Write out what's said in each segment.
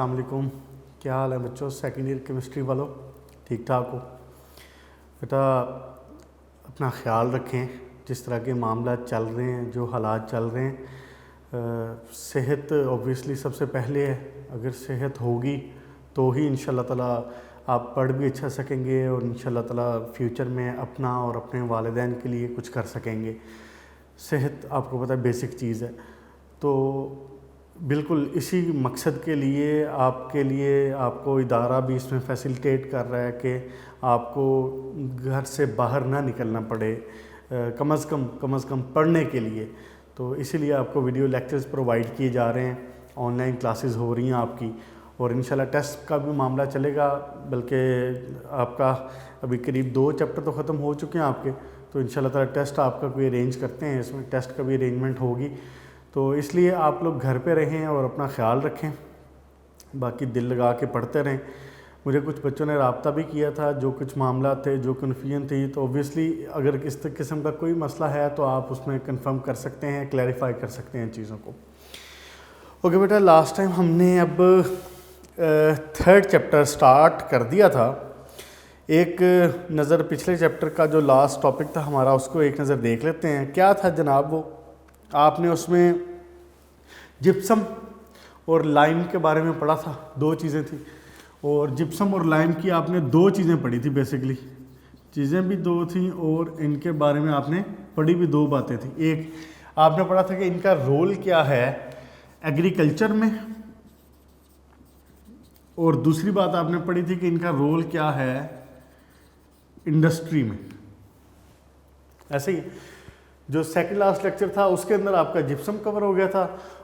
अस्सलाम वालेकुम। क्या हाल है बच्चों? सेकेंड ईयर केमिस्ट्री वालों, ठीक ठाक हो? बेटा अपना ख्याल रखें। जिस तरह के मामला चल रहे हैं, जो हालात चल रहे हैं, सेहत ऑब्वियसली सबसे पहले है। अगर सेहत होगी तो ही इंशाल्लाह ताला आप पढ़ भी अच्छा सकेंगे और इंशाल्लाह ताला फ्यूचर में अपना और अपने वालिदैन के लिए कुछ कर सकेंगे। सेहत आपको पता है बेसिक चीज़ है। तो बिल्कुल इसी मकसद के लिए आपको इदारा भी इसमें फैसिलिटेट कर रहा है कि आपको घर से बाहर ना निकलना पड़े, कम अज़ कम पढ़ने के लिए। तो इसीलिए आपको वीडियो लेक्चर्स प्रोवाइड किए जा रहे हैं, ऑनलाइन क्लासेस हो रही हैं आपकी, और इंशाल्लाह टेस्ट का भी मामला चलेगा। बल्कि आपका अभी करीब 2 चैप्टर तो ख़त्म हो चुके हैं आपके, तो इंशाल्लाह ताला टेस्ट आपका कोई अरेंज करते हैं, इसमें टेस्ट का भी अरेंजमेंट होगी। तो इसलिए आप लोग घर पे रहें और अपना ख्याल रखें, बाकी दिल लगा के पढ़ते रहें। मुझे कुछ बच्चों ने रब्ता भी किया था, जो कुछ मामला थे, जो कन्फ्यूजन थी, तो ऑब्वियसली अगर इस किस्म का कोई मसला है तो आप उसमें कंफर्म कर सकते हैं, क्लैरिफाई कर सकते हैं चीज़ों को। ओके बेटा, लास्ट टाइम हमने अब 3rd चैप्टर स्टार्ट कर दिया था। एक नज़र पिछले चैप्टर का जो लास्ट टॉपिक था हमारा, उसको एक नज़र देख लेते हैं। क्या था जनाब? वो आपने उसमें जिप्सम और लाइम के बारे में पढ़ा था। 2 चीज़ें थी, और जिप्सम और लाइम की आपने 2 चीज़ें पढ़ी थी। बेसिकली चीज़ें भी 2 थी और इनके बारे में आपने पढ़ी भी 2 बातें थी। एक आपने पढ़ा था कि इनका रोल क्या है एग्रीकल्चर में, और दूसरी बात आपने पढ़ी थी कि इनका रोल क्या है इंडस्ट्री में। ऐसे ही जो सेकंड लास्ट लेक्चर था उसके अंदर आपका जिप्सम कवर हो गया था,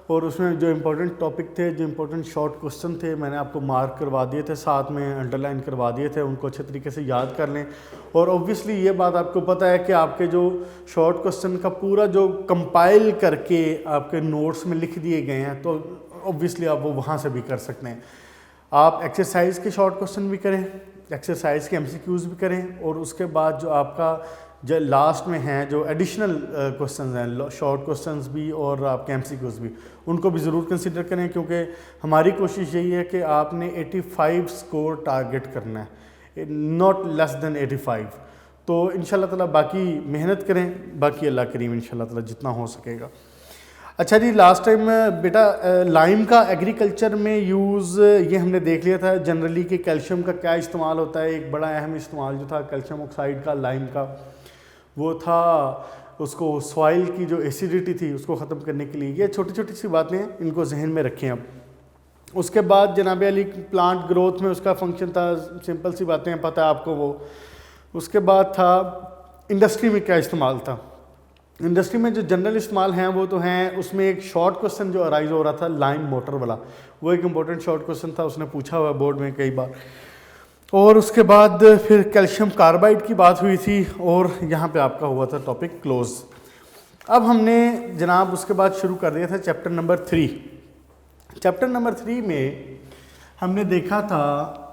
और उसमें जो इम्पोर्टेंट टॉपिक थे, जो इम्पोर्टेंट शॉर्ट क्वेश्चन थे, मैंने आपको मार्क करवा दिए थे, साथ में अंडरलाइन करवा दिए थे। उनको अच्छे तरीके से याद कर लें। और ऑब्वियसली ये बात आपको पता है कि आपके जो शॉर्ट क्वेश्चन का पूरा जो कंपाइल करके आपके नोट्स में लिख दिए गए हैं, तो ऑब्वियसली आप वो वहाँ से भी कर सकते हैं। आप एक्सरसाइज के शॉर्ट क्वेश्चन भी करें, एक्सरसाइज के MCQs भी करें, और उसके बाद जो आपका जो लास्ट में हैं जो एडिशनल क्वेश्चंस हैं, शॉर्ट क्वेश्चंस भी और आपके MCQs भी, उनको भी ज़रूर कंसिडर करें, क्योंकि हमारी कोशिश यही है कि आपने 85 स्कोर टारगेट करना है, नॉट लेस देन 85। तो इंशाल्लाह ताला बाकी मेहनत करें, बाकी अल्लाह करीम इंशाल्लाह ताला जितना हो सकेगा। अच्छा जी, लास्ट टाइम बेटा लाइम का एग्रीकल्चर में यूज़ ये हमने देख लिया था जनरली कि कैल्शियम का क्या इस्तेमाल होता है। एक बड़ा अहम इस्तेमाल जो था कैल्शियम ऑक्साइड का लाइम का, वो था उसको सॉइल की जो एसिडिटी थी उसको ख़त्म करने के लिए। ये छोटी छोटी सी बातें हैं, इनको जहन में रखें। अब उसके बाद जनाब अली प्लांट ग्रोथ में उसका फंक्शन था, सिंपल सी बातें हैं, पता है आपको वो। उसके बाद था इंडस्ट्री में क्या इस्तेमाल था। इंडस्ट्री में जो जनरल इस्तेमाल हैं वो तो हैं, उसमें एक शॉर्ट क्वेश्चन जो अराइज हो रहा था लाइम मोटर वाला, वो एक इम्पोर्टेंट शॉर्ट क्वेश्चन था, उसने पूछा हुआ बोर्ड में कई बार। और उसके बाद फिर कैल्शियम कार्बाइड की बात हुई थी, और यहाँ पे आपका हुआ था टॉपिक क्लोज। अब हमने जनाब उसके बाद शुरू कर दिया था चैप्टर नंबर 3। चैप्टर नंबर 3 में हमने देखा था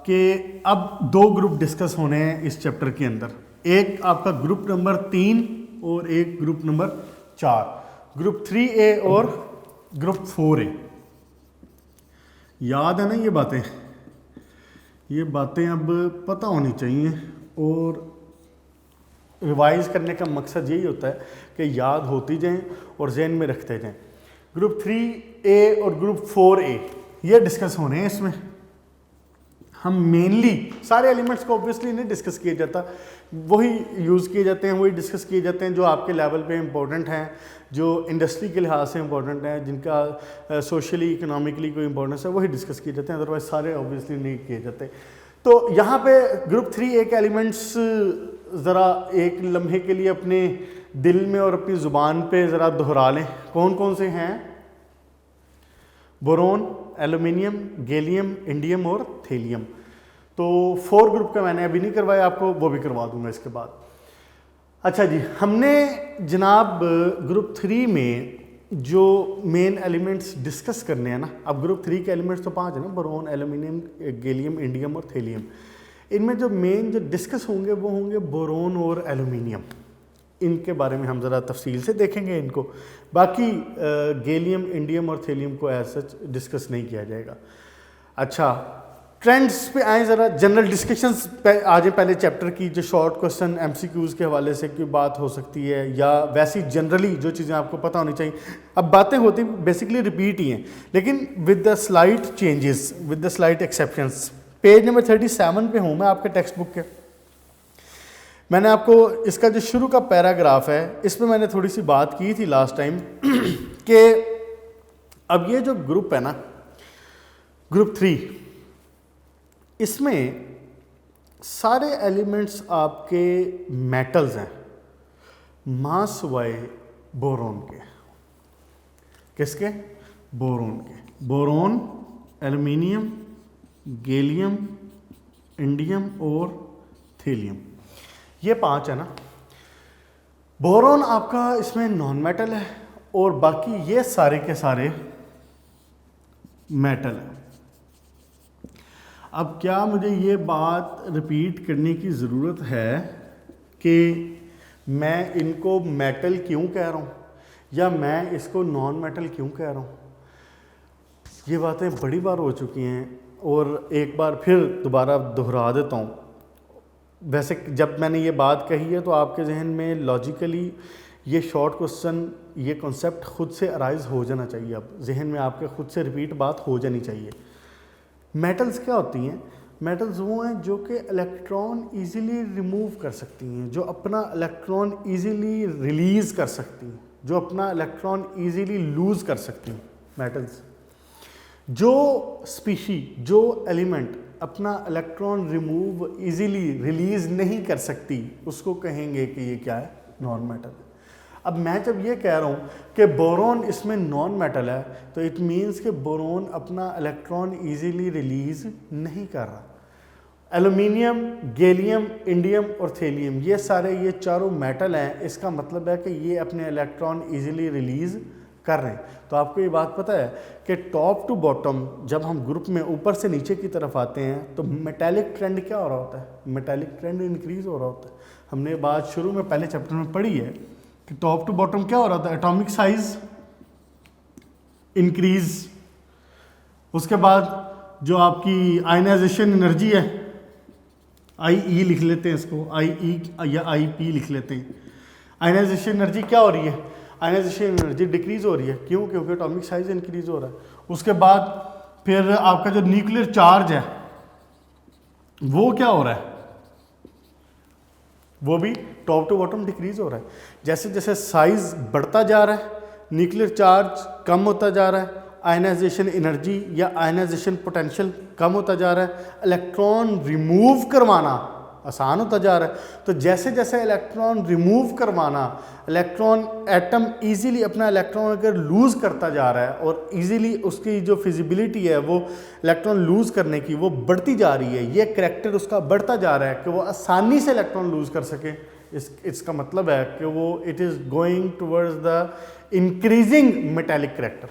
कि अब 2 ग्रुप डिस्कस होने हैं इस चैप्टर के अंदर। एक आपका ग्रुप नंबर 3 और एक ग्रुप नंबर 4, ग्रुप 3A और ग्रुप 4A। याद है ना ये बातें? ये बातें अब पता होनी चाहिए, और रिवाइज करने का मकसद यही होता है कि याद होती जाएं और जहन में रखते जाएं। ग्रुप 3A और ग्रुप 4A ये डिस्कस होने हैं। इसमें हम मेनली सारे एलिमेंट्स को ऑब्वियसली नहीं डिस्कस किया जाता, वही यूज़ किए जाते हैं, वही डिस्कस किए जाते हैं जो आपके लेवल पे इंपॉर्टेंट हैं, जो इंडस्ट्री के लिहाज से इंपॉर्टेंट हैं, जिनका सोशली इकोनॉमिकली कोई इंपॉर्टेंस है, वही डिस्कस किए जाते हैं। अदरवाइज सारे ऑब्वियसली नहीं किए जाते। तो यहाँ पे ग्रुप 3A के एलिमेंट्स ज़रा एक लम्हे के लिए अपने दिल में और अपनी ज़ुबान पे ज़रा दोहरा लें। कौन कौन से हैं? बोरोन, एल्यूमिनियम, गैलियम, इंडियम और थेलियम। तो 4 ग्रुप का मैंने अभी नहीं करवाया आपको, वो भी करवा दूंगा इसके बाद। अच्छा जी, हमने जनाब ग्रुप 3 में जो मेन एलिमेंट्स डिस्कस करने हैं ना, अब ग्रुप 3 के एलिमेंट्स तो 5 है ना, बोरोन, एल्यूमिनियम, गैलियम, इंडियम और थेलियम। इनमें जो मेन जो डिस्कस होंगे वो होंगे बोरोन और एल्यूमिनियम। इनके बारे में हम ज़रा तफसील से देखेंगे इनको। बाकी गैलियम, इंडियम और थेलियम को एज सच डिस्कस नहीं किया जाएगा। अच्छा, ट्रेंड्स पे आए ज़रा, जनरल डिस्कशंस पे आ जाए। पहले चैप्टर की जो शॉर्ट क्वेश्चन एमसीक्यूज़ के हवाले से कोई बात हो सकती है, या वैसी जनरली जो चीज़ें आपको पता होनी चाहिए। अब बातें होती बेसिकली रिपीट ही हैं, लेकिन with the slight changes, with the slight exceptions. Page number 37 पे हूँ मैं आपके टेक्स्ट बुक के। मैंने आपको इसका जो शुरू का पैराग्राफ है, इस पर मैंने थोड़ी सी बात की थी लास्ट टाइम कि अब ये जो ग्रुप है ना, ग्रुप 3, इसमें सारे एलिमेंट्स आपके मेटल्स हैं, मास वाय बोरोन के। किसके? बोरोन के। बोरोन, एल्युमिनियम, गैलियम, इंडियम और थीलियम, ये 5 है ना। बोरोन आपका इसमें नॉन मेटल है और बाकी ये सारे के सारे मेटल है। अब क्या मुझे ये बात रिपीट करने की ज़रूरत है कि मैं इनको मेटल क्यों कह रहा हूँ या मैं इसको नॉन मेटल क्यों कह रहा हूँ? ये बातें बड़ी बार हो चुकी हैं और एक बार फिर दोबारा दोहरा देता हूँ। वैसे जब मैंने ये बात कही है तो आपके जहन में लॉजिकली ये शॉर्ट क्वेश्चन, ये कॉन्सेप्ट खुद से अराइज हो जाना चाहिए। अब जहन में आपके खुद से रिपीट बात हो जानी चाहिए। मेटल्स क्या होती हैं? मेटल्स वो हैं जो कि इलेक्ट्रॉन इजीली रिमूव कर सकती हैं, जो अपना इलेक्ट्रॉन इजीली रिलीज़ कर सकती हैं, जो अपना इलेक्ट्रॉन इजीली लूज़ कर सकती हैं। मेटल्स, जो स्पीशी, जो एलिमेंट अपना इलेक्ट्रॉन रिमूव इजीली रिलीज़ नहीं कर सकती, उसको कहेंगे कि ये क्या है? Non metal. अब मैं जब ये कह रहा हूँ कि बोरोन इसमें नॉन मेटल है, तो इट मीन्स कि बोरोन अपना इलेक्ट्रॉन इजीली रिलीज़ नहीं कर रहा। एल्युमिनियम, गैलियम, इंडियम और थीलियम, ये सारे, ये चारों मेटल हैं। इसका मतलब है कि ये अपने इलेक्ट्रॉन इजीली रिलीज़ कर रहे हैं। तो आपको ये बात पता है कि टॉप टू बॉटम जब हम ग्रुप में ऊपर से नीचे की तरफ आते हैं तो मेटालिक ट्रेंड क्या हो रहा होता है? मेटालिक ट्रेंड इंक्रीज़ हो रहा होता है। हमने बात शुरू में पहले चैप्टर में पढ़ी है कि टॉप टू बॉटम क्या हो रहा था? एटॉमिक साइज इंक्रीज, उसके बाद जो आपकी आयनाइजेशन एनर्जी है, IE लिख लेते हैं इसको, IE या IP लिख लेते हैं। आयनाइजेशन एनर्जी क्या हो रही है? आयनाइजेशन एनर्जी डिक्रीज हो रही है। क्यों? क्योंकि एटॉमिक साइज इंक्रीज हो रहा है। उसके बाद फिर आपका जो न्यूक्लियर चार्ज है वो क्या हो रहा है? वो भी टॉप टू बॉटम डिक्रीज हो रहा है। जैसे जैसे साइज बढ़ता जा रहा है, न्यूक्लियर चार्ज कम होता जा रहा है, आयनाइजेशन एनर्जी या आयनाइजेशन पोटेंशियल कम होता जा रहा है, इलेक्ट्रॉन रिमूव करवाना आसान होता जा रहा है। तो जैसे जैसे इलेक्ट्रॉन रिमूव करवाना, इलेक्ट्रॉन एटम इजीली अपना इलेक्ट्रॉन अगर लूज़ करता जा रहा है और इजीली उसकी जो फिजिबिलिटी है वो इलेक्ट्रॉन लूज़ करने की वो बढ़ती जा रही है, ये करैक्टर उसका बढ़ता जा रहा है कि वो आसानी से इलेक्ट्रॉन लूज़ कर सके। इसका मतलब है कि वो it is going towards the increasing metallic character.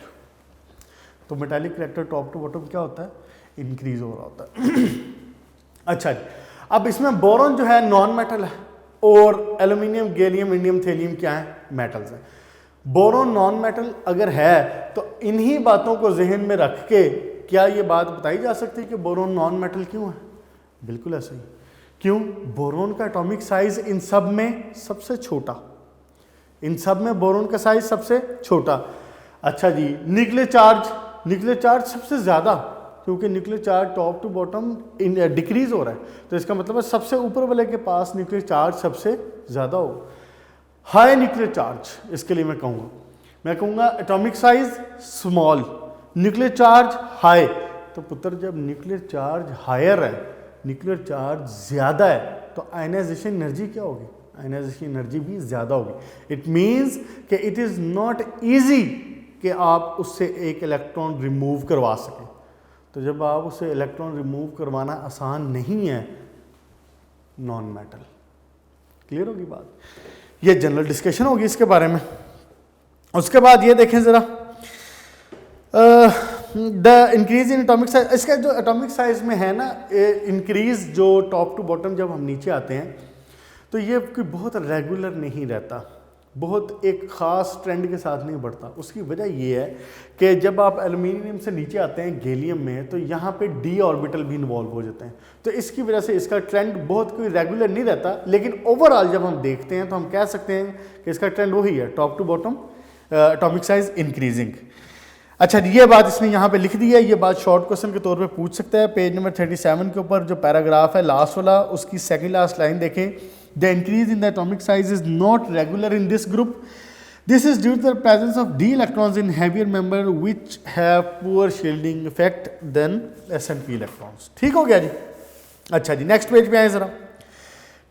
तो metallic character top to bottom क्या होता है? इंक्रीज हो रहा होता है। अच्छा जी, अब इसमें बोरोन जो है नॉन मेटल है और एल्युमिनियम, गैलियम, इंडियम, थीलियम क्या है? मेटल्स हैं। बोरोन नॉन मेटल अगर है तो इन्हीं बातों को जहन में रख के क्या ये बात बताई जा सकती है कि बोरोन नॉन मेटल क्यों है? बिल्कुल ऐसा ही। क्यों? बोरोन का एटॉमिक साइज इन सब में सबसे छोटा, इन सब में बोरोन का साइज सबसे छोटा। अच्छा जी, न्यूक्लियर चार्ज सबसे ज़्यादा, क्योंकि nuclear charge top to bottom decrease हो रहा है। तो इसका मतलब है सबसे ऊपर वाले के पास न्यूक्लियर चार्ज सबसे ज़्यादा हो। हाई न्यूक्लियर चार्ज, इसके लिए मैं कहूँगा atomic size small, nuclear charge high. तो पुत्र जब न्यूक्लियर चार्ज हायर है, न्यूक्लियर चार्ज ज़्यादा है, तो आयनाइजेशन एनर्जी क्या होगी? आयनाइजेशन एनर्जी भी ज़्यादा होगी। इट मीन्स कि इट इज़ नॉट ईजी कि आप उससे एक इलेक्ट्रॉन रिमूव करवा सकें। तो जब आप उससे इलेक्ट्रॉन रिमूव करवाना आसान नहीं है, नॉन मेटल। क्लियर होगी बात? ये जनरल डिस्कशन होगी इसके बारे में। उसके बाद ये देखें ज़रा, the increase in atomic size. इसका जो एटॉमिक साइज में है ना इंक्रीज, जो टॉप टू बॉटम जब हम नीचे आते हैं तो ये कोई बहुत रेगुलर नहीं रहता, बहुत एक ख़ास ट्रेंड के साथ नहीं बढ़ता। उसकी वजह ये है कि जब आप एल्युमिनियम से नीचे आते हैं गैलियम में, तो यहाँ पे डी ऑर्बिटल भी इन्वॉल्व हो जाते हैं, तो इसकी वजह से इसका ट्रेंड बहुत कोई रेगुलर नहीं रहता। लेकिन ओवरऑल जब हम देखते हैं तो हम कह सकते हैं कि इसका ट्रेंड वही है, top to bottom atomic size increasing. अच्छा, ये बात इसने यहाँ पे लिख दी है, ये बात शॉर्ट क्वेश्चन के तौर पे पूछ सकता है। पेज नंबर 37 के ऊपर जो पैराग्राफ है लास्ट वाला, उसकी सेकंड लास्ट लाइन देखें, the increase in the atomic size is not regular in this group, this is due to the presence of d electrons in heavier member which have poor shielding effect than S&P electrons. ठीक हो गया जी। अच्छा जी, next page पे आए ज़रा।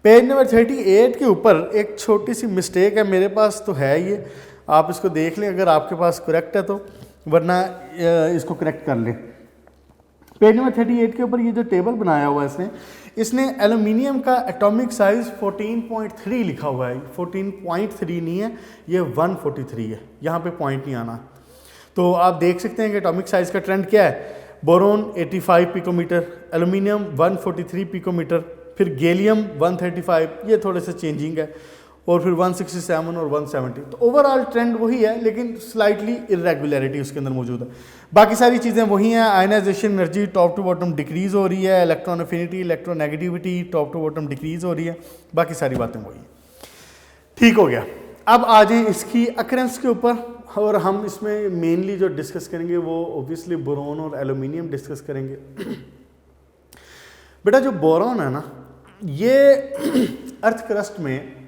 Page number 38 के ऊपर एक छोटी सी मिस्टेक है, मेरे पास तो है ये, आप इसको देख लें अगर आपके पास करेक्ट है तो, वरना इसको करेक्ट कर लें। पेज नंबर 38 के ऊपर ये जो टेबल बनाया हुआ है इसने एल्युमिनियम का एटॉमिक साइज 14.3 लिखा हुआ है। 14.3 नहीं है, ये 143 है, यहाँ पे पॉइंट नहीं आना। तो आप देख सकते हैं कि एटॉमिक साइज का ट्रेंड क्या है। बोरोन 85 पिकोमीटर, एल्युमिनियम 143 पिकोमीटर, फिर गैलियम 135, ये थोड़े से चेंजिंग है, और फिर 167 और 170। तो ओवरऑल ट्रेंड वही है, लेकिन स्लाइटली इरेगुलरिटी उसके अंदर मौजूद है। बाकी सारी चीज़ें वही हैं। Ionisation energy top to bottom decrease हो रही है, electron affinity, electronegativity top to bottom decrease हो रही है, बाकी सारी बातें वही हैं। ठीक हो गया। अब आ जाएँ इसकी अकरेंस के ऊपर, और हम इसमें मेनली जो डिस्कस करेंगे वो ओब्वियसली बोरोन और एल्युमिनियम डिस्कस करेंगे। बेटा जो बोरोन है ना, ये अर्थ क्रस्ट में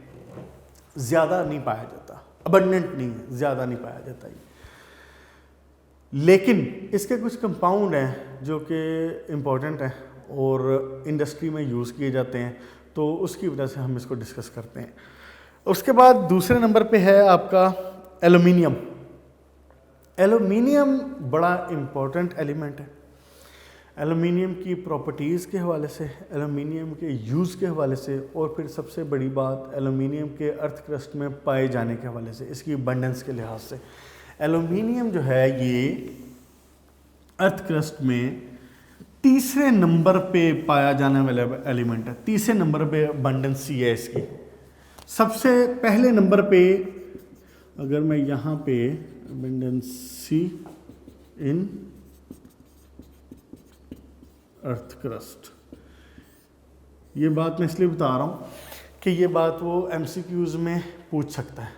ज़्यादा नहीं पाया जाता, अबंडेंट नहीं है, ज़्यादा नहीं पाया जाता ये। लेकिन इसके कुछ कंपाउंड हैं जो कि इम्पोर्टेंट हैं और इंडस्ट्री में यूज़ किए जाते हैं, तो उसकी वजह से हम इसको डिस्कस करते हैं। उसके बाद दूसरे नंबर पे है आपका एल्युमिनियम। एल्युमिनियम बड़ा इम्पोर्टेंट एलिमेंट है। एल्युमिनियम की प्रॉपर्टीज़ के हवाले से, एल्युमिनियम के यूज़ के हवाले से, और फिर सबसे बड़ी बात एल्युमिनियम के अर्थ क्रस्ट में पाए जाने के हवाले से, इसकी अबंडेंस के लिहाज से। एल्युमिनियम जो है ये अर्थ क्रस्ट में तीसरे नंबर पे पाया जाने वाला एलिमेंट है। तीसरे नंबर पे अबंडेंसी है इसकी। सबसे पहले नंबर पे अगर मैं यहाँ पे अबंडेंसी इन अर्थ क्रस्ट, ये बात मैं इसलिए बता रहा हूँ कि ये बात वो MCQs में पूछ सकता है,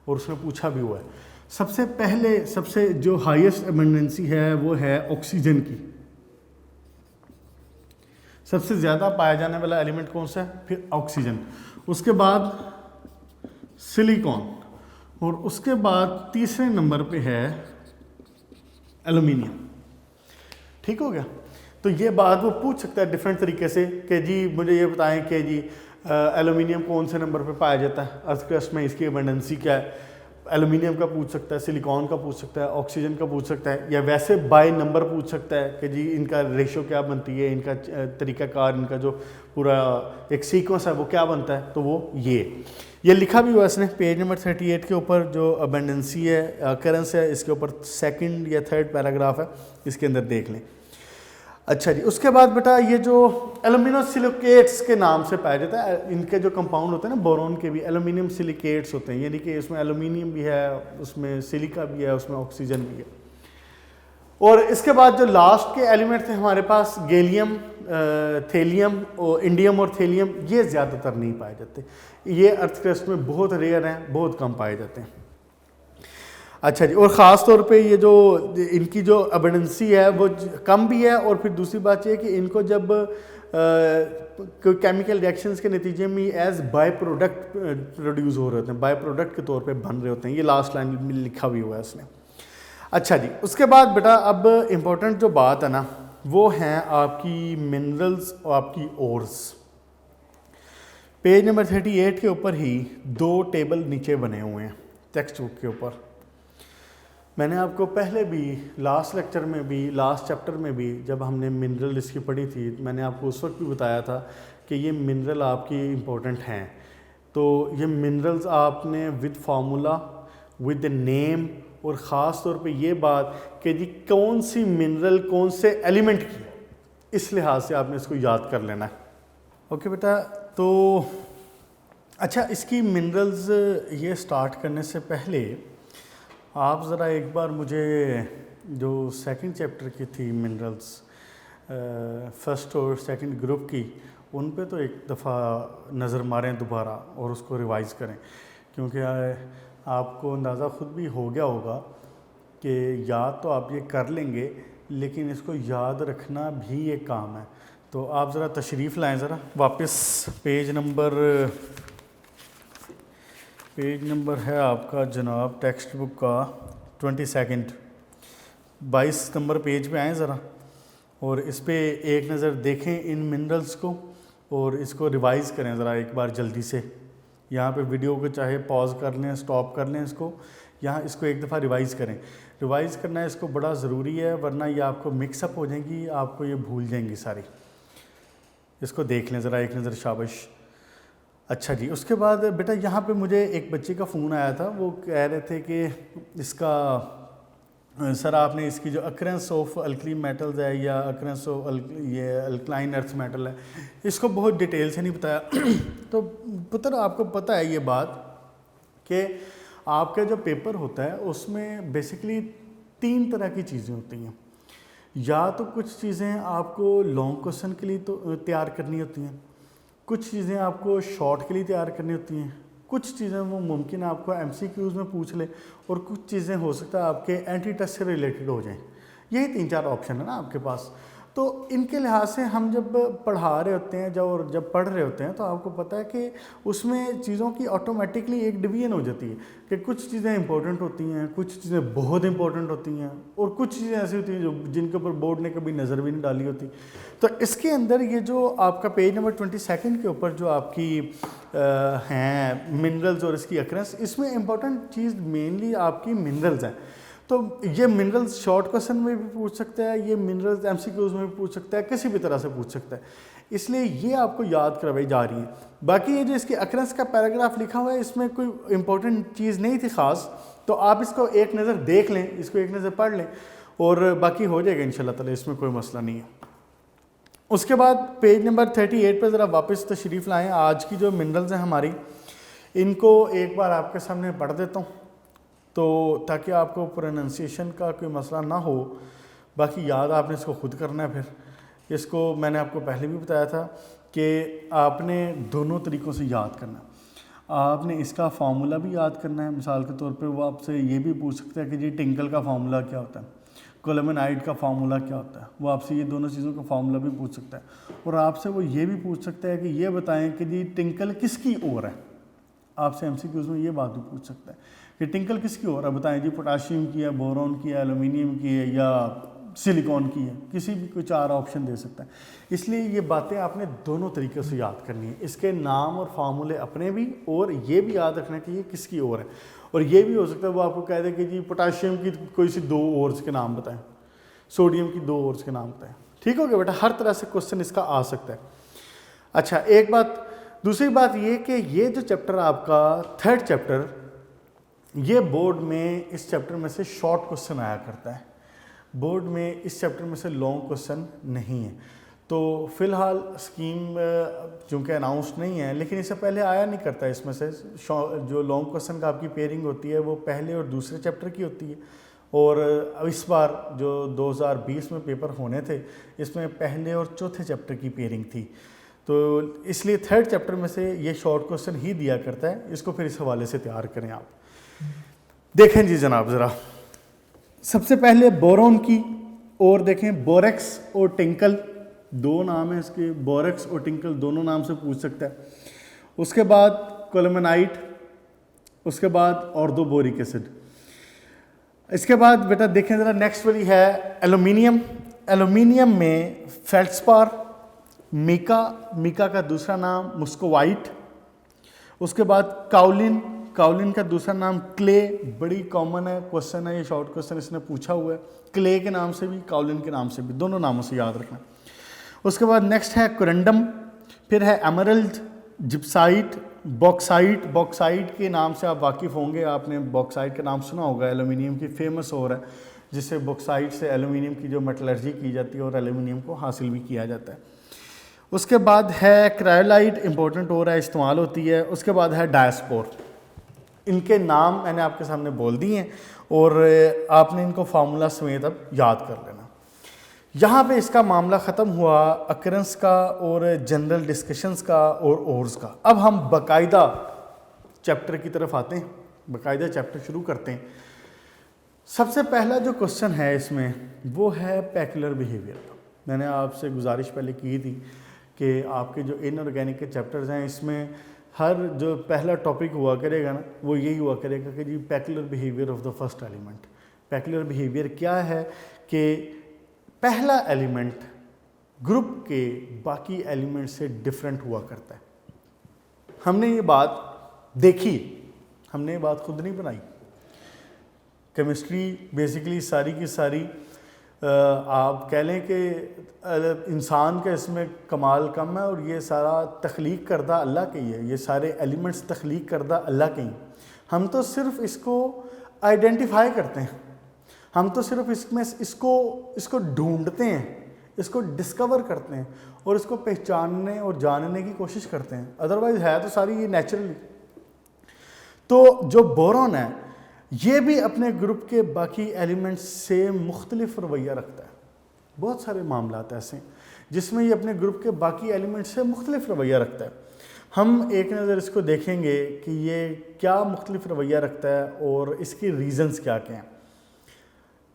और उसने पूछा भी हुआ है। सबसे पहले सबसे जो हाईएस्ट अबंडेंसी है वो है ऑक्सीजन की। सबसे ज़्यादा पाया जाने वाला एलिमेंट कौन सा है? फिर ऑक्सीजन, उसके बाद सिलिकॉन, और उसके बाद तीसरे नंबर पे है एल्युमिनियम। ठीक हो गया। तो ये बात वो पूछ सकता है डिफरेंट तरीके से कि जी मुझे ये बताएं कि जी एल्युमिनियम कौन से नंबर पे पाया जाता है अर्थ क्रस्ट में, इसकी अबंडेंसी क्या है। एल्युमिनियम का पूछ सकता है, सिलिकॉन का पूछ सकता है, ऑक्सीजन का पूछ सकता है, या वैसे बाय नंबर पूछ सकता है कि जी इनका रेशो क्या बनती है, इनका तरीक़ाकार, इनका जो पूरा एक सीक्वेंस है वो क्या बनता है। तो वो ये लिखा भी हुआ इसने पेज नंबर 38 के ऊपर, जो अबंडेंसी है, अकरेंस है, इसके ऊपर सेकंड या थर्ड पैराग्राफ है, इसके अंदर देख लें। अच्छा जी, उसके बाद बेटा ये जो एल्यूमिनोसिलिकेट्स के नाम से पाया जाता है, इनके जो कंपाउंड होते हैं ना बोरोन के भी एल्यूमिनियम सिलिकेट्स होते हैं, यानी कि इसमें एल्यूमिनियम भी है, उसमें सिलिका भी है, उसमें ऑक्सीजन भी है। और इसके बाद जो लास्ट के एलिमेंट थे हमारे पास गैलियम, थेलियम और इंडियम और थेलियम, ये ज़्यादातर नहीं पाए जाते, ये अर्थ क्रस्ट में बहुत रेयर हैं, बहुत कम पाए जाते हैं। अच्छा जी, और ख़ास तौर पे ये जो इनकी जो अबंडेंसी है वो कम भी है, और फिर दूसरी बात ये है कि इनको जब कोई केमिकल रिएक्शंस के नतीजे में एज बाय प्रोडक्ट प्रोड्यूस हो रहे होते हैं, बाय प्रोडक्ट के तौर पे बन रहे होते हैं। ये लास्ट लाइन में लिखा भी हुआ है उसने। अच्छा जी, उसके बाद बेटा अब इम्पोर्टेंट जो बात है ना वो हैं आपकी मिनरल्स और आपकी ओर्स। पेज नंबर 38 के ऊपर ही 2 टेबल नीचे बने हुए हैं टेक्स्ट बुक के ऊपर। मैंने आपको पहले भी लास्ट लेक्चर में भी, लास्ट चैप्टर में भी, जब हमने मिनरल इसकी पढ़ी थी, मैंने आपको उस वक्त भी बताया था कि ये मिनरल आपकी इम्पोर्टेंट हैं। तो ये मिनरल्स आपने विद फार्मूला, विद नेम, और ख़ास तौर पे ये बात कि जी कौन सी मिनरल कौन से एलिमेंट की, इस लिहाज से आपने इसको याद कर लेना है। ओके बेटा, तो अच्छा, इसकी मिनरल्स ये स्टार्ट करने से पहले आप ज़रा एक बार मुझे जो सेकंड चैप्टर की थी मिनरल्स, फर्स्ट और सेकंड ग्रुप की, उन पे तो एक दफ़ा नज़र मारें दोबारा और उसको रिवाइज़ करें, क्योंकि आपको अंदाज़ा ख़ुद भी हो गया होगा कि याद तो आप ये कर लेंगे लेकिन इसको याद रखना भी एक काम है। तो आप ज़रा तशरीफ़ लाएं, ज़रा वापस पेज नंबर है आपका जनाब टेक्स्ट बुक का 22 22 नंबर पेज पे आएँ ज़रा, और इस पे एक नज़र देखें इन मिनरल्स को और इसको रिवाइज़ करें ज़रा एक बार जल्दी से। यहाँ पे वीडियो को चाहे पॉज कर लें, स्टॉप कर लें इसको, यहाँ इसको एक दफ़ा रिवाइज़ करें। रिवाइज़ करना इसको बड़ा ज़रूरी है, वरना ये आपको मिक्सअप हो जाएंगी, आपको ये भूल जाएंगी सारी। इसको देख लें ज़रा एक नज़र, शाबाश। अच्छा जी, उसके बाद बेटा यहाँ पे मुझे एक बच्चे का फ़ोन आया था, वो कह रहे थे कि इसका सर आपने इसकी जो अक्रेंस ऑफ अल्कली मेटल्स है या अक्रेंस ऑफ ये अल्कलाइन अर्थ मेटल है, इसको बहुत डिटेल से नहीं बताया। तो पुत्र आपको पता है ये बात कि आपका जो पेपर होता है उसमें बेसिकली 3 तरह की चीज़ें होती हैं। या तो कुछ चीज़ें आपको लॉन्ग क्वेश्चन के लिए तो तैयार करनी होती हैं, कुछ चीज़ें आपको शॉर्ट के लिए तैयार करनी होती हैं, कुछ चीज़ें वो मुमकिन है आपको MCQs में पूछ ले, और कुछ चीज़ें हो सकता है आपके एंटी टेस्ट से रिलेटेड हो जाएं। यही 3-4 ऑप्शन है ना आपके पास। तो इनके लिहाज से हम जब पढ़ा रहे होते हैं जब पढ़ रहे होते हैं तो आपको पता है कि उसमें चीज़ों की ऑटोमेटिकली एक डिवीजन हो जाती है कि कुछ चीज़ें इंपॉर्टेंट होती हैं, कुछ चीज़ें बहुत इंपॉर्टेंट होती हैं, और कुछ चीज़ें ऐसी होती हैं जो जिनके ऊपर बोर्ड ने कभी नज़र भी नहीं डाली होती। तो इसके अंदर ये जो आपका पेज नंबर 22 के ऊपर जो आपकी हैं मिनरल्स और इसकी अक्रेंस, इसमें इंपॉर्टेंट चीज़ मेनली आपकी मिनरल्स हैं। तो ये मिनरल्स शॉर्ट क्वेश्चन में भी पूछ सकता है, ये मिनरल्स MCQs में भी पूछ सकता है, किसी भी तरह से पूछ सकता है, इसलिए ये आपको याद करवाई जा रही है। बाकी ये जो इसकी अक्रेंस का पैराग्राफ लिखा हुआ है इसमें कोई इंपॉर्टेंट चीज़ नहीं थी ख़ास, तो आप इसको एक नज़र देख लें, इसको एक नज़र पढ़ लें और बाकी हो जाएगा इंशाल्लाह ताला, इसमें कोई मसला नहीं है। उसके बाद पेज नंबर 38 पर ज़रा वापस तशरीफ़ लाएँ। आज की जो मिनरल्स हैं हमारी, इनको एक बार आपके सामने पढ़ देता हूँ तो ताकि आपको प्रोनाउंसिएशन का कोई मसला ना हो। बाकी याद आपने इसको खुद करना है। फिर इसको मैंने आपको पहले भी बताया था कि आपने दोनों तरीक़ों से याद करना है। आपने इसका फार्मूला भी याद करना है, मिसाल के तौर पे वो आपसे ये भी पूछ सकता है कि जी टिंकल का फार्मूला क्या होता है, कोलेमेनाइट का फार्मूला क्या होता है, वो आपसे ये दोनों चीज़ों का फार्मूला भी पूछ सकता है। और आपसे वो ये भी पूछ सकता है कि ये बताएं कि जी टिंकल किसकी ओर है। आपसे MCQs में ये बात भी पूछ सकता है कि टिंकल किसकी ओर है, बताएं जी पोटाशियम की है, बोरॉन की है, एल्यूमिनियम की है या सिलिकॉन की है, किसी भी कोई 4 ऑप्शन दे सकता है। इसलिए ये बातें आपने दोनों तरीक़े से याद करनी है, इसके नाम और फार्मूले अपने भी, और ये भी याद रखना कि ये किसकी ओर है। और ये भी हो सकता है वो आपको कह दे कि जी पोटाशियम की कोई सी 2 ओर्स के नाम बताएं, सोडियम की 2 ओर्स के नाम बताएं। ठीक हो गया बेटा, हर तरह से क्वेश्चन इसका आ सकता है। अच्छा, एक बात, दूसरी बात ये कि ये जो चैप्टर आपका 3rd चैप्टर, ये बोर्ड में इस चैप्टर में से शॉर्ट क्वेश्चन आया करता है, बोर्ड में इस चैप्टर में से लॉन्ग क्वेश्चन नहीं है। तो फ़िलहाल स्कीम चूँकि अनाउंस नहीं है, लेकिन इससे पहले आया नहीं करता इसमें से जो लॉन्ग क्वेश्चन का आपकी पेयरिंग होती है वो पहले और दूसरे चैप्टर की होती है। और इस बार जो 2020 में पेपर होने थे इसमें पहले और चौथे चैप्टर की पेयरिंग थी, तो इसलिए 3rd चैप्टर में से ये शॉर्ट क्वेश्चन ही दिया करता है। इसको फिर इस हवाले से तैयार करें आप। देखें जी जनाब, ज़रा सबसे पहले बोरॉन की और देखें, बोरेक्स और टिंकल 2 नाम है इसके, बोरेक्स और टिंकल दोनों नाम से पूछ सकता है। उसके बाद कोलेमेनाइट, उसके बाद ऑर्थोबोरिक एसिड। इसके बाद बेटा देखें ज़रा नेक्स्ट वाली है एल्यूमिनियम। एल्यूमिनियम में फेल्ड्स्पार, मीका का दूसरा नाम मुस्कोवाइट। उसके बाद काउलिन का दूसरा नाम क्ले, बड़ी कॉमन है, क्वेश्चन है ये, शॉर्ट क्वेश्चन इसने पूछा हुआ है। क्ले के नाम से भी, काउलिन के नाम से भी, दोनों नामों से याद रखना। उसके बाद नेक्स्ट है कोरंडम, फिर है एमरल्ड, जिप्साइट, बॉक्साइट के नाम से आप वाकिफ़ होंगे, आपने बॉक्साइट का नाम सुना होगा, एल्यूमिनियम की फेमस और है, जिससे बॉक्साइट से एल्यूमिनियम की जो मेटलर्जी की जाती है और एल्यूमिनियम को हासिल भी किया जाता है। उसके बाद है क्रायोलाइट, इंपॉर्टेंट हो रहा है, इस्तेमाल होती है। उसके बाद है डायस्पोर। इनके नाम मैंने आपके सामने बोल दिए हैं और आपने इनको फार्मूला समेत अब याद कर लेना। यहाँ पे इसका मामला ख़त्म हुआ अकरेंस का और जनरल डिस्कशंस का और ओर्स का। अब हम बाकायदा चैप्टर की तरफ आते हैं, बाकायदा चैप्टर शुरू करते हैं। सबसे पहला जो क्वेश्चन है इसमें वो है पैक्युलर बिहेवियर। मैंने आपसे गुजारिश पहले की थी कि आपके जो इनऑर्गेनिक के चैप्टर्स हैं इसमें हर जो पहला टॉपिक हुआ करेगा ना वो यही हुआ करेगा कि जी peculiar behaviour of the first element. Peculiar behaviour क्या है कि पहला एलिमेंट ग्रुप के बाकी एलिमेंट से डिफरेंट हुआ करता है। हमने ये बात देखी, हमने ये बात खुद नहीं बनाई। केमिस्ट्री बेसिकली सारी की सारी आप कह लें कि इंसान का इसमें कमाल कम है और ये सारा तख्लीक करदा अल्लाह के ही है। ये सारे एलिमेंट्स तख्लीक करदा अल्लाह के ही। हम तो सिर्फ इसको आइडेंटिफाई करते हैं, हम तो सिर्फ इसमें इसको ढूंढते हैं, इसको डिस्कवर करते हैं और इसको पहचानने और जानने की कोशिश करते हैं। अदरवाइज है तो सारी ये नेचुरली। तो जो बोरॉन है ये भी अपने ग्रुप के बाकी एलिमेंट्स से मुख्तलिफ रवैया रखता है। बहुत सारे मामलात ऐसे हैं जिसमें ये अपने ग्रुप के बाकी एलिमेंट्स से मुख्तलिफ रवैया रखता है। हम एक नज़र इसको देखेंगे कि ये क्या मुख्तलिफ रवैया रखता है और इसकी रीज़न्स क्या क्या हैं।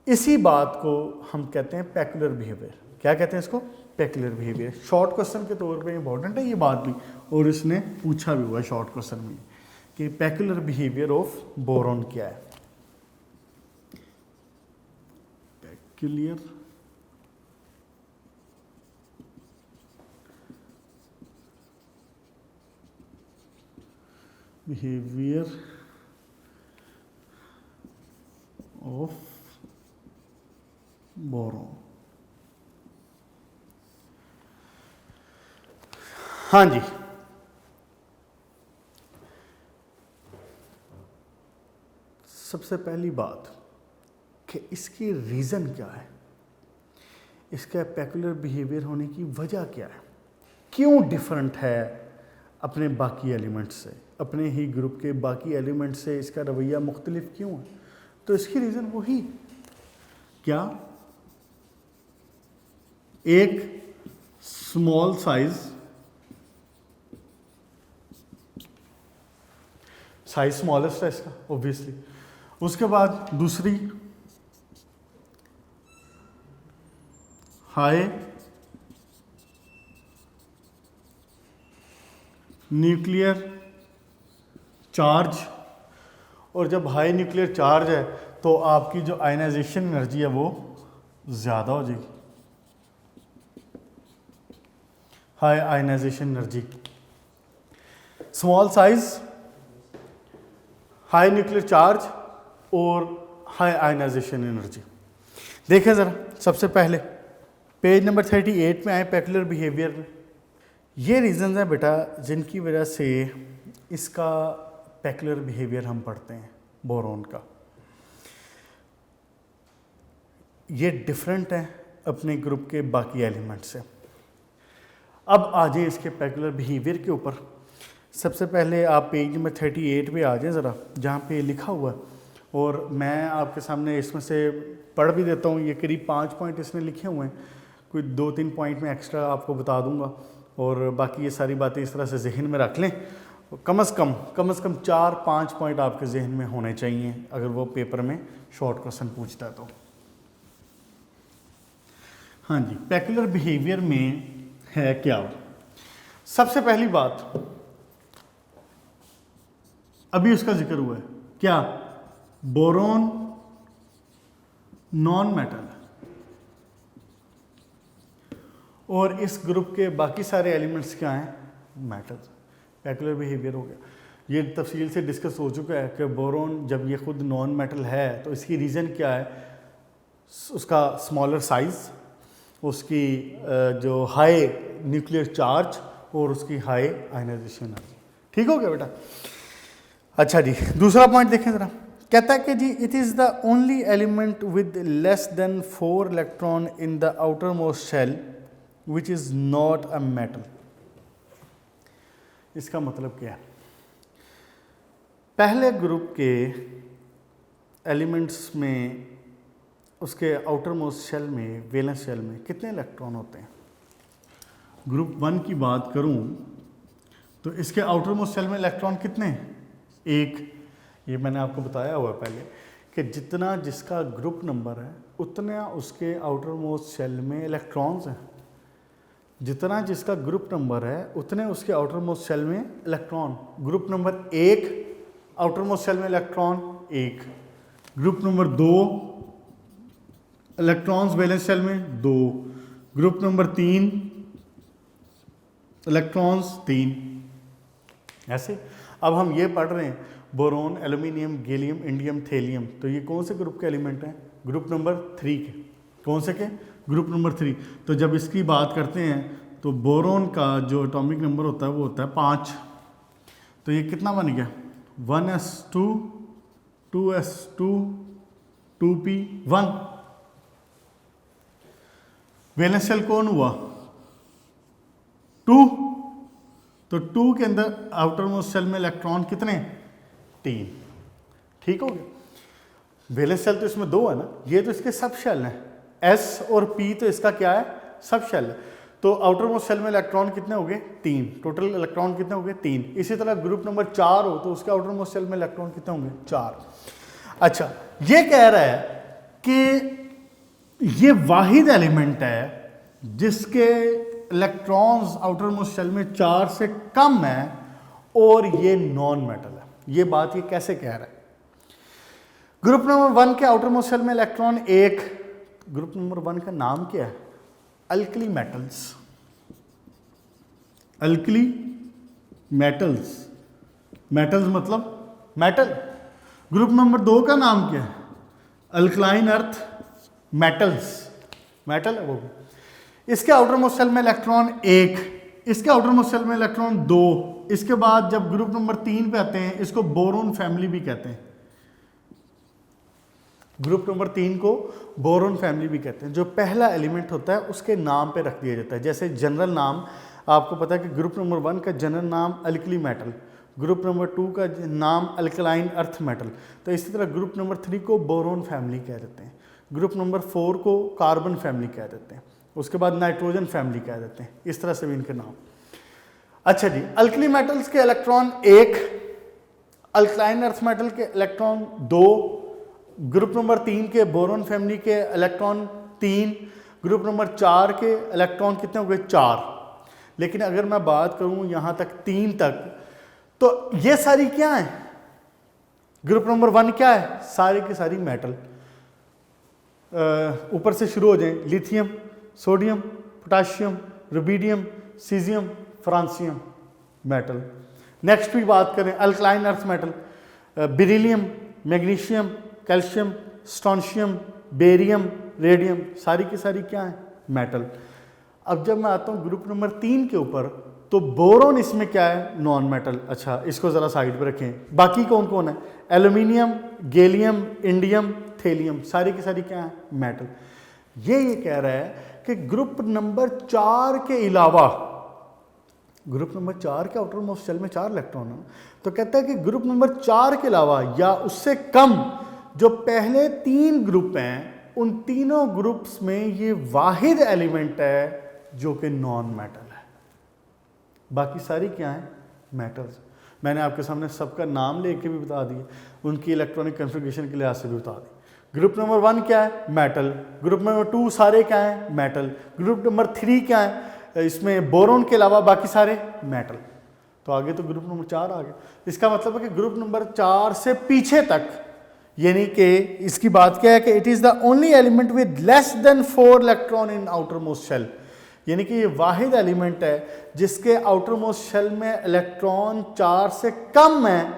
इसी बात को हम कहते हैं पैक्युलर बिहेवियर। क्या कहते हैं इसको? पैक्युलर बिहेवियर। शॉर्ट क्वेश्चन के तौर पे इंपॉर्टेंट है ये बात भी, और इसने पूछा भी हुआ शॉर्ट क्वेश्चन में कि पैक्युलर बिहेवियर ऑफ बोरॉन क्या है। पैक्युलर बिहेवियर ऑफ बोरॉन। हाँ जी, सबसे पहली बात कि इसकी रीज़न क्या है, इसका पैक्युलर बिहेवियर होने की वजह क्या है, क्यों डिफरेंट है अपने बाकी एलिमेंट से, अपने ही ग्रुप के बाकी एलिमेंट से इसका रवैया मुख्तलिफ क्यों है। तो इसकी रीज़न वही क्या, एक स्मॉल साइज स्मॉलेस्ट है इसका ऑब्वियसली। उसके बाद दूसरी हाई न्यूक्लियर चार्ज, और जब हाई न्यूक्लियर चार्ज है तो आपकी जो आयनाइजेशन एनर्जी है वो ज़्यादा हो जाएगी, high ionisation energy. Small size, high nuclear charge और हाई आयनाइजेशन एनर्जी। देखें ज़रा, सबसे पहले पेज नंबर 38 में आए पैक्युलर बिहेवियर में। ये रीज़न्स हैं बेटा जिनकी वजह से इसका पैक्युलर बिहेवियर हम पढ़ते हैं बोरॉन का। ये डिफरेंट है अपने ग्रुप के बाकी एलिमेंट से। अब आ जाए इसके पैक्युलर बिहेवियर के ऊपर। सबसे पहले आप पेज नंबर 38 पे आ जाए ज़रा, जहाँ पे लिखा हुआ है, और मैं आपके सामने इसमें से पढ़ भी देता हूँ। ये करीब 5 पॉइंट इसने लिखे हुए हैं, कोई 2-3 पॉइंट में एक्स्ट्रा आपको बता दूंगा, और बाकी ये सारी बातें इस तरह से जहन में रख लें। कम से कम 4-5 पॉइंट आपके जहन में होने चाहिए अगर वो पेपर में शॉर्ट क्वेश्चन पूछता है तो। हाँ जी, पैक्युलर बिहेवियर में है क्या। सबसे पहली बात अभी उसका जिक्र हुआ है, क्या, बोरॉन नॉन मेटल है और इस ग्रुप के बाकी सारे एलिमेंट्स क्या हैं, मेटल्स। पैक्युलर बिहेवियर हो गया। ये तफसील से डिस्कस हो चुका है कि बोरॉन जब ये खुद नॉन मेटल है तो इसकी रीज़न क्या है, उसका स्मॉलर साइज़, उसकी जो हाई न्यूक्लियर चार्ज और उसकी हाई आयनाइजेशन एनर्जी। ठीक हो गया बेटा। अच्छा जी, दूसरा पॉइंट देखें ज़रा। कहता है कि जी it is the only element with less than 4 electron in the outer most shell which is not a metal. इसका मतलब क्या है? पहले ग्रुप के एलिमेंट्स में उसके आउटर मोस्ट शेल में, वैलेंस शेल में कितने इलेक्ट्रॉन होते हैं? ग्रुप 1 की बात करूं तो इसके आउटर मोस्ट शेल में इलेक्ट्रॉन कितने? एक। ये मैंने आपको बताया हुआ पहले कि जितना जिसका ग्रुप नंबर है उतना उसके आउटर मोस्ट शेल में इलेक्ट्रॉन्स हैं। जितना जिसका ग्रुप नंबर है उतने उसके आउटर मोस्ट शेल में electron. Group number 1 outer most shell में electron 1, group number 2 electrons valence shell में 2, ग्रुप नंबर 3 इलेक्ट्रॉन्स 3। ऐसे अब हम ये पढ़ रहे हैं boron, aluminium, gallium, indium, thallium, तो ये कौन से ग्रुप के एलिमेंट हैं? ग्रुप नंबर 3 के। कौन से के? Group number 3। तो जब इसकी बात करते हैं तो बोरोन का जो एटॉमिक नंबर होता है वो होता है 5। तो ये कितना बन गया? 1s2 2s2 2p1। Valence shell कौन हुआ? 2। तो 2 के अंदर आउटर मोस्ट शेल में इलेक्ट्रॉन कितने? 3। ठीक हो गया। वैलेंस शेल तो इसमें 2 है ना, ये तो इसके सब शेल हैं। S और P तो इसका क्या है? सब शेल है। तो आउटर मोस्ट शेल में इलेक्ट्रॉन कितने हो गए? 3। टोटल इलेक्ट्रॉन कितने हो गए? 3। इसी तरह ग्रुप नंबर 4 हो तो उसके आउटर मोस्ट शेल में इलेक्ट्रॉन कितने होंगे? 4। अच्छा, ये कह रहा है कि ये वाहिद एलिमेंट है जिसके इलेक्ट्रॉन्स आउटर मोस्ट शेल में 4 से कम है और ये नॉन मेटल है। ये बात ये कैसे कह रहा है? ग्रुप नंबर 1 के आउटर मोस्ट शेल में इलेक्ट्रॉन 1। ग्रुप नंबर 1 का नाम क्या है? Alkali metals. Alkali metals, metals मतलब मेटल। ग्रुप नंबर 2 का नाम क्या है? अल्कलाइन अर्थ मेटल्स, मेटल है वो। इसके आउटर मोस्ट शेल में इलेक्ट्रॉन 1, इसके आउटर मोस्ट शेल में इलेक्ट्रॉन 2। इसके बाद जब ग्रुप नंबर 3 पे आते हैं इसको बोरोन फैमिली भी कहते हैं। ग्रुप नंबर 3 को बोरोन फैमिली भी कहते हैं। जो पहला एलिमेंट होता है उसके नाम पे रख दिया जाता है। जैसे जनरल नाम आपको पता है कि ग्रुप नंबर 1 का जनरल नाम अल्कली मेटल, ग्रुप नंबर 2 का नाम अल्कलाइन अर्थ मेटल। तो इसी तरह ग्रुप नंबर 3 को बोरोन फैमिली कह देते हैं, ग्रुप नंबर 4 को कार्बन फैमिली कह देते हैं, उसके बाद नाइट्रोजन फैमिली कह देते हैं। इस तरह से भी इनके नाम। अच्छा जी, अल्कली मेटल्स के इलेक्ट्रॉन 1, अल्कलाइन अर्थ मेटल के इलेक्ट्रॉन 2, ग्रुप नंबर 3 के बोरोन फैमिली के इलेक्ट्रॉन 3, ग्रुप नंबर 4 के इलेक्ट्रॉन कितने हो गए? 4। लेकिन अगर मैं बात करूं यहां तक 3 तक, तो ये सारी क्या है? ग्रुप नंबर 1 क्या है? सारी की सारी मेटल। ऊपर से शुरू हो जाएं, lithium, sodium, potassium, rubidium, caesium, francium, metal. Next भी बात करें alkaline earth metal, beryllium, magnesium, calcium, strontium, barium, radium, सारी की सारी क्या है? मेटल। अब जब मैं आता हूँ ग्रुप नंबर 3 के ऊपर, तो बोरोन इसमें क्या है? Non metal. अच्छा, इसको ज़रा साइड पे रखें। बाकी कौन कौन है? एल्यूमिनियम, गैलियम, इंडियम, थेलियम, सारी की सारी क्या है? मेटल। ये कह रहा है कि ग्रुप नंबर 4 के अलावा, ग्रुप नंबर 4 के आउटर मोस्ट शेल में 4 इलेक्ट्रॉन है, तो कहता है कि ग्रुप नंबर 4 के अलावा या उससे कम जो पहले 3 ग्रुप हैं, उन तीनों ग्रुप्स में ये वाहिद एलिमेंट है जो कि नॉन मेटल है। बाकी सारी क्या है? मेटल्स। मैंने आपके सामने सबका नाम लेके भी बता दिया, उनकी इलेक्ट्रॉनिक कन्फिगरेशन के लिहाज से भी बता दी। ग्रुप नंबर 1 क्या है? मेटल। ग्रुप नंबर 2 सारे क्या है? मेटल। ग्रुप नंबर 3 क्या है? इसमें बोरोन के अलावा बाकी सारे मेटल। तो आगे तो ग्रुप नंबर 4 आ गया। इसका मतलब है कि ग्रुप नंबर 4 से पीछे तक, यानी कि इसकी बात क्या है कि it is the only element with less than 4 electron in outer most shell, यानी कि ये वाहिद एलिमेंट है जिसके आउटर मोस्ट शेल में इलेक्ट्रॉन 4 से कम है,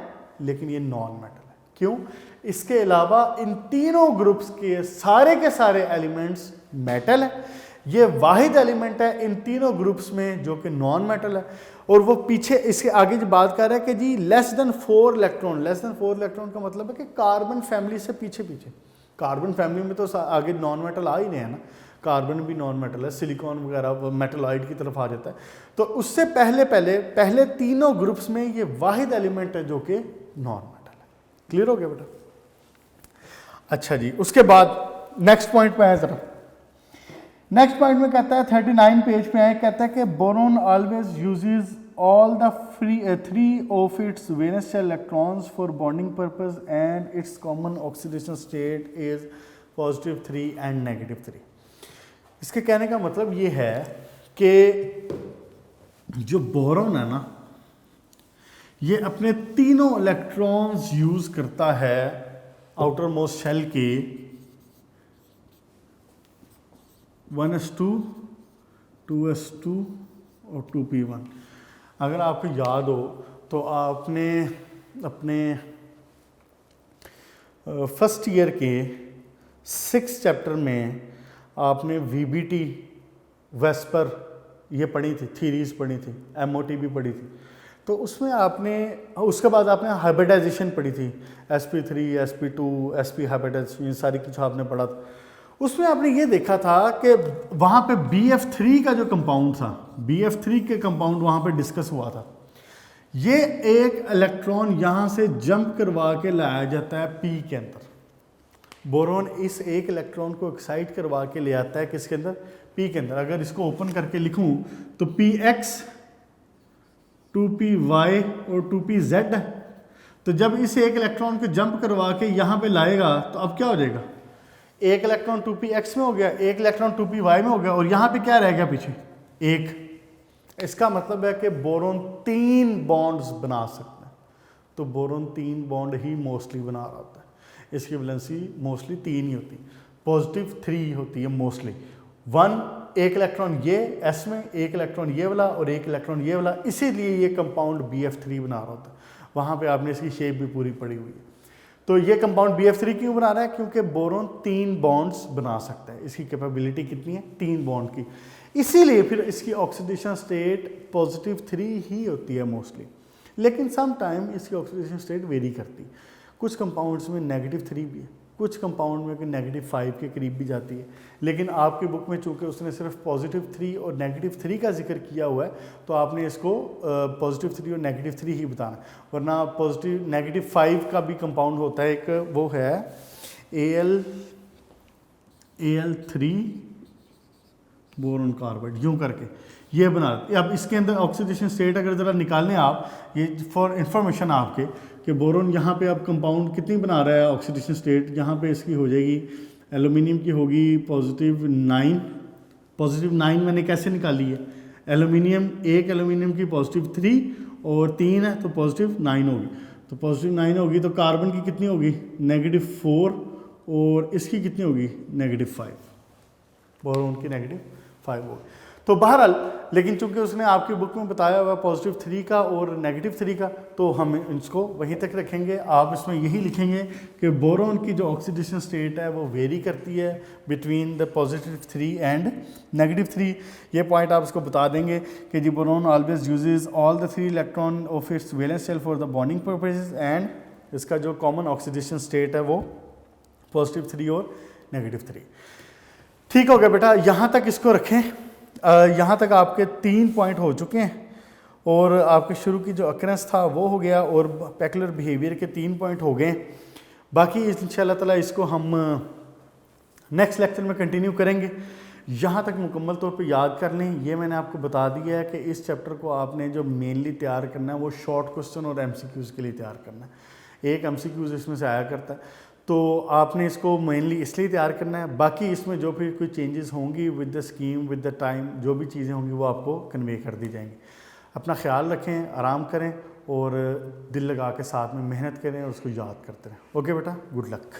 लेकिन ये नॉन मेटल है। क्यों? इसके अलावा इन तीनों ग्रुप्स के सारे एलिमेंट्स मेटल है। ये वाहिद एलिमेंट है इन तीनों ग्रुप्स में जो कि नॉन मेटल है। और वो पीछे इसके आगे जो बात कर रहा है कि जी less than 4 electron, less than 4 electron का मतलब है कि कार्बन फैमिली से पीछे पीछे। कार्बन फैमिली में तो आगे नॉन मेटल आ ही नहीं है ना, कार्बन भी नॉन मेटल है, सिलिकॉन वगैरह मेटलॉइड की तरफ आ जाता है। तो उससे पहले तीनों ग्रुप्स में ये वाहिद एलिमेंट है जो कि नॉन मेटल है। क्लियर हो गया बेटा? अच्छा जी, उसके बाद नेक्स्ट पॉइंट पे आए जरा। नेक्स्ट पॉइंट में कहता है 39 पेज पे आए, कहता है कि boron always uses all the three of its valence shell electrons for bonding purpose and its common oxidation state is +3 and -3। इसके कहने का मतलब ये है कि जो बोरॉन है ना, ये अपने तीनों इलेक्ट्रॉन्स यूज करता है आउटर मोस्ट शेल के 1s2, 2s2 और 2p1। अगर आपको याद हो तो आपने अपने फर्स्ट ईयर के 6 चैप्टर में आपने VBT वेस्पर ये पढ़ी थी, थीरीज पढ़ी थी, MOT भी पढ़ी थी। तो उसमें आपने, उसके बाद आपने हाइब्रिडाइजेशन पढ़ी थी, sp3, sp2, sp हाइब्रिडाइजेशन, सारी कुछ आपने पढ़ा था। उसमें आपने ये देखा था कि वहाँ पे BF3 का जो कंपाउंड था, BF3 के कंपाउंड वहाँ पे डिस्कस हुआ था। ये एक इलेक्ट्रॉन यहाँ से जंप करवा के लाया जाता है P के अंदर। बोरॉन इस एक इलेक्ट्रॉन को एक्साइट करवा के ले आता है किसके अंदर? P के अंदर। अगर इसको ओपन करके लिखूँ तो Px, 2py और 2pz है। तो जब इस एक इलेक्ट्रॉन को जंप करवा के यहाँ पे लाएगा तो अब क्या हो जाएगा? एक इलेक्ट्रॉन 2px में हो गया, एक इलेक्ट्रॉन 2py में हो गया, और यहाँ पे क्या रह गया पीछे? एक। इसका मतलब है कि बोरॉन 3 बॉन्ड्स बना सकता है। तो बोरॉन 3 बॉन्ड ही मोस्टली बना रहा होता है। इसकी वैलेंसी मोस्टली 3 ही होती है, +3 होती है मोस्टली। 1 एक इलेक्ट्रॉन ये s में, एक इलेक्ट्रॉन ये वाला और एक इलेक्ट्रॉन ये वाला, इसीलिए ये कंपाउंड BF3 बना रहा होता है। वहाँ पे आपने इसकी शेप भी पूरी पड़ी हुई है। तो ये कंपाउंड BF3 क्यों बना रहा है? क्योंकि बोरॉन 3 बॉन्ड्स बना सकता है। इसकी कैपेबिलिटी कितनी है? 3 बॉन्ड की। इसीलिए फिर इसकी ऑक्सीडेशन स्टेट +3 ही होती है मोस्टली। लेकिन सम टाइम इसकी ऑक्सीडेशन स्टेट वेरी करती है। कुछ कंपाउंड्स में -3 भी है, कुछ कंपाउंड में -5 के करीब भी जाती है। लेकिन आपकी बुक में चूंकि उसने सिर्फ +3 और -3 का जिक्र किया हुआ है, तो आपने इसको +3 और -3 ही बताना। वरना -5 का भी कंपाउंड होता है एक, वो है Al3 बोरॉन कार्बाइड, यूं करके ये बना। अब इसके अंदर ऑक्सीडेशन स्टेट अगर ज़रा निकालने आप, ये फॉर इंफॉर्मेशन आपके, कि बोरॉन यहाँ पे अब कंपाउंड कितनी बना रहा है ऑक्सीडेशन स्टेट, यहाँ पे इसकी हो जाएगी एल्यूमिनियम की होगी +9 मैंने कैसे निकाली है? एल्यूमिनियम, एक एल्यूमिनियम की +3 और 3 है तो +9 होगी। तो +9 होगी तो कार्बन की कितनी होगी? -4 और इसकी कितनी होगी? -5। बोरॉन की -5 होगी। तो बहरहाल, लेकिन चूंकि उसने आपकी बुक में बताया हुआ +3 का और -3 का, तो हम इसको वहीं तक रखेंगे। आप इसमें यही लिखेंगे कि बोरॉन की जो ऑक्सीडेशन स्टेट है वो वेरी करती है बिटवीन द +3 एंड -3। ये पॉइंट आप इसको बता देंगे कि जी boron always uses all the 3 electron of its valence shell for the bonding purposes, and इसका जो कॉमन ऑक्सीडेशन स्टेट है वो +3 और -3। ठीक हो गया बेटा, यहाँ तक इसको रखें। यहाँ तक आपके 3 पॉइंट हो चुके हैं, और आपके शुरू की जो अकरेंस था वो हो गया, और पेकुलर बिहेवियर के 3 पॉइंट हो गए। बाकी इंशाल्लाह ताला इसको हम नेक्स्ट लेक्चर में कंटिन्यू करेंगे। यहाँ तक मुकम्मल तौर पे याद कर लें, ये मैंने आपको बता दिया है कि इस चैप्टर को आपने जो मेनली तैयार करना है वो शॉर्ट क्वेश्चन और MCQs के लिए तैयार करना है। एक MCQs इसमें से आया करता है, तो आपने इसको मेनली इसलिए तैयार करना है। बाकी इसमें जो भी कोई चेंजेस होंगी with the scheme, with the time, जो भी चीज़ें होंगी वो आपको कन्वे कर दी जाएंगी। अपना ख्याल रखें, आराम करें और दिल लगा के साथ में मेहनत करें और उसको याद करते रहें। ओके बेटा, गुड लक।